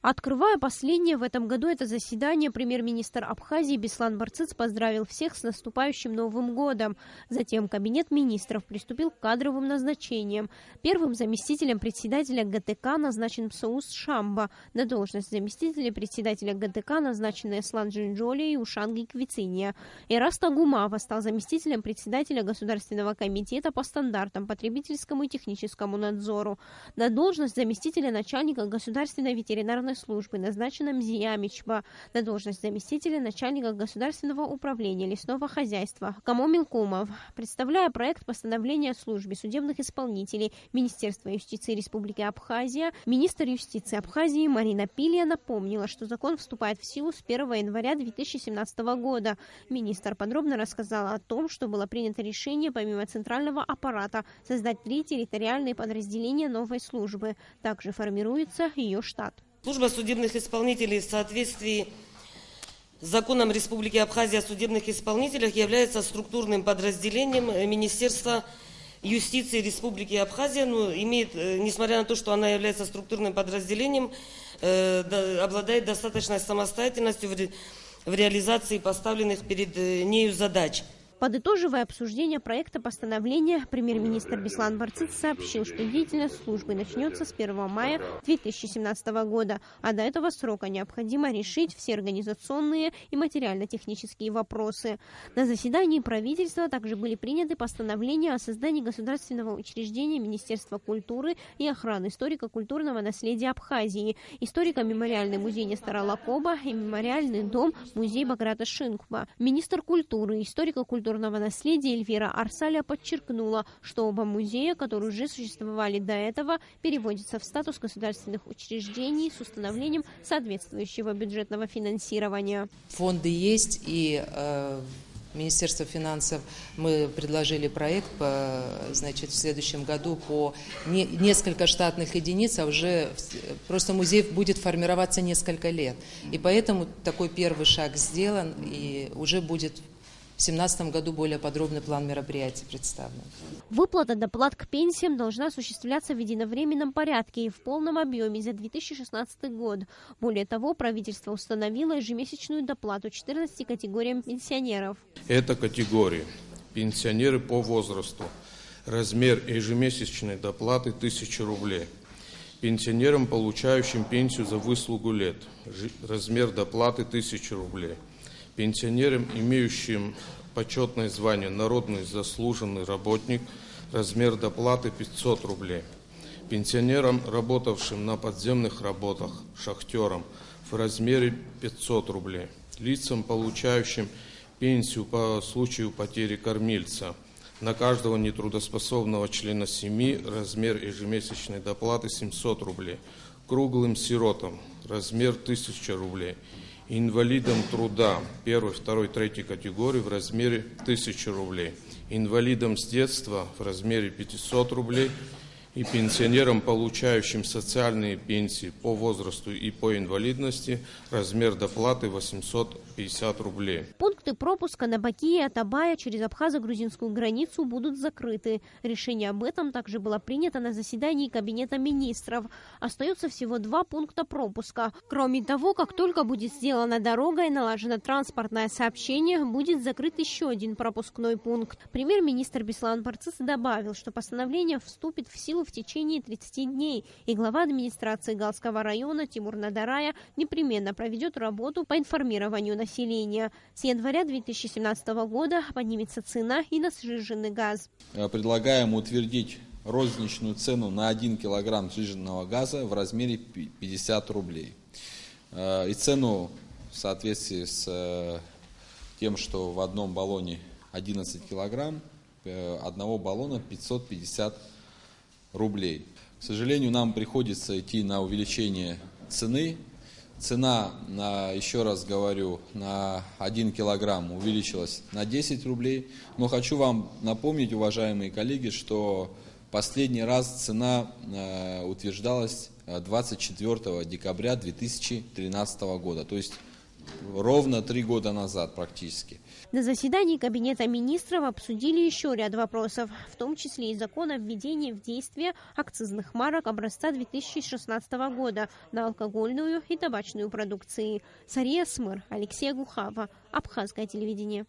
Открывая последнее в этом году это заседание, премьер-министр Абхазии Беслан Барцыц поздравил всех с наступающим Новым годом. Затем Кабинет министров приступил к кадровым назначениям. Первым заместителем председателя ГТК назначен Псоус Шамба. На должность заместителя председателя ГТК назначены Эслан Джинджоли и Ушанги Квициния. Эраста Гумава стал заместителем председателя Государственного комитета по стандартам, потребительскому и техническому надзору. На должность заместителя начальника государственной ветеринарной службы назначена Мзия Мичба, на должность заместителя начальника государственного управления лесного хозяйства Камо Милкумов. Представляя проект постановления о службе судебных исполнителей Министерства юстиции Республики Абхазия, министр юстиции Абхазии Марина Пилия напомнила, что закон вступает в силу с 1 января 2017 года. Министр подробно рассказала о том, что было принято решение помимо центрального аппарата создать 3 территориальные подразделения новой службы. Также формируется ее штат. Служба судебных исполнителей в соответствии с законом Республики Абхазия о судебных исполнителях является структурным подразделением Министерства юстиции Республики Абхазия. Несмотря на то, что она является структурным подразделением, обладает достаточной самостоятельностью в реализации поставленных перед нею задач. Подытоживая обсуждение проекта постановления, премьер-министр Беслан Барцыц сообщил, что деятельность службы начнется с 1 мая 2017 года, а до этого срока необходимо решить все организационные и материально-технические вопросы. На заседании правительства также были приняты постановления о создании государственного учреждения Министерства культуры и охраны историко-культурного наследия Абхазии, историко-мемориальный музей Нестора Лакоба и мемориальный дом музей Баграта Шинкба. Министр культуры и историко-культурного наследия Эльвира Арсаля подчеркнула, что оба музея, которые уже существовали до этого, переводятся в статус государственных учреждений с установлением соответствующего бюджетного финансирования. Фонды есть, и Министерство финансов, мы предложили проект в следующем году по несколько штатных единиц, а уже просто музей будет формироваться несколько лет. И поэтому такой первый шаг сделан, и уже будет в 2017 году более подробный план мероприятий представлен. Выплата доплат к пенсиям должна осуществляться в единовременном порядке и в полном объеме за 2016 год. Более того, правительство установило ежемесячную доплату 14 категориям пенсионеров. Это категории: пенсионеры по возрасту. Размер ежемесячной доплаты 1000 рублей. Пенсионерам, получающим пенсию за выслугу лет. Размер доплаты 1000 рублей. Пенсионерам, имеющим почетное звание «Народный заслуженный работник», размер доплаты 500 рублей. Пенсионерам, работавшим на подземных работах, шахтерам, в размере 500 рублей. Лицам, получающим пенсию по случаю потери кормильца, на каждого нетрудоспособного члена семьи размер ежемесячной доплаты 700 рублей. Круглым сиротам размер 1000 рублей. Инвалидам труда 1, 2, 3 категории в размере 1000 рублей. Инвалидам с детства в размере 500 рублей. И пенсионерам, получающим социальные пенсии по возрасту и по инвалидности, размер доплаты 850 рублей. Пункты пропуска на Баки и Атабая через абхазо-грузинскую границу будут закрыты. Решение об этом также было принято на заседании Кабинета министров. Остается всего 2 пункта пропуска. Кроме того, как только будет сделана дорога и налажено транспортное сообщение, будет закрыт еще один пропускной пункт. Премьер-министр Беслан Барцыц добавил, что постановление вступит в силу в течение 30 дней, и глава администрации Галского района Тимур Надарая непременно проведет работу по информированию населения. С января 2017 года поднимется цена и на сжиженный газ. Предлагаем утвердить розничную цену на 1 килограмм сжиженного газа в размере 50 рублей. И цену в соответствии с тем, что в одном баллоне 11 килограмм, одного баллона 550 рублей. К сожалению, нам приходится идти на увеличение цены. Цена, еще раз говорю, на 1 килограмм увеличилась на 10 рублей. Но хочу вам напомнить, уважаемые коллеги, что последний раз цена утверждалась 24 декабря 2013 года. То есть ровно 3 года назад практически. На заседании Кабинета министров обсудили еще ряд вопросов, в том числе и закон о введении в действие акцизных марок образца 2016 года на алкогольную и табачную продукции. Сария Смыр, Алексей Гухава, Абхазское телевидение.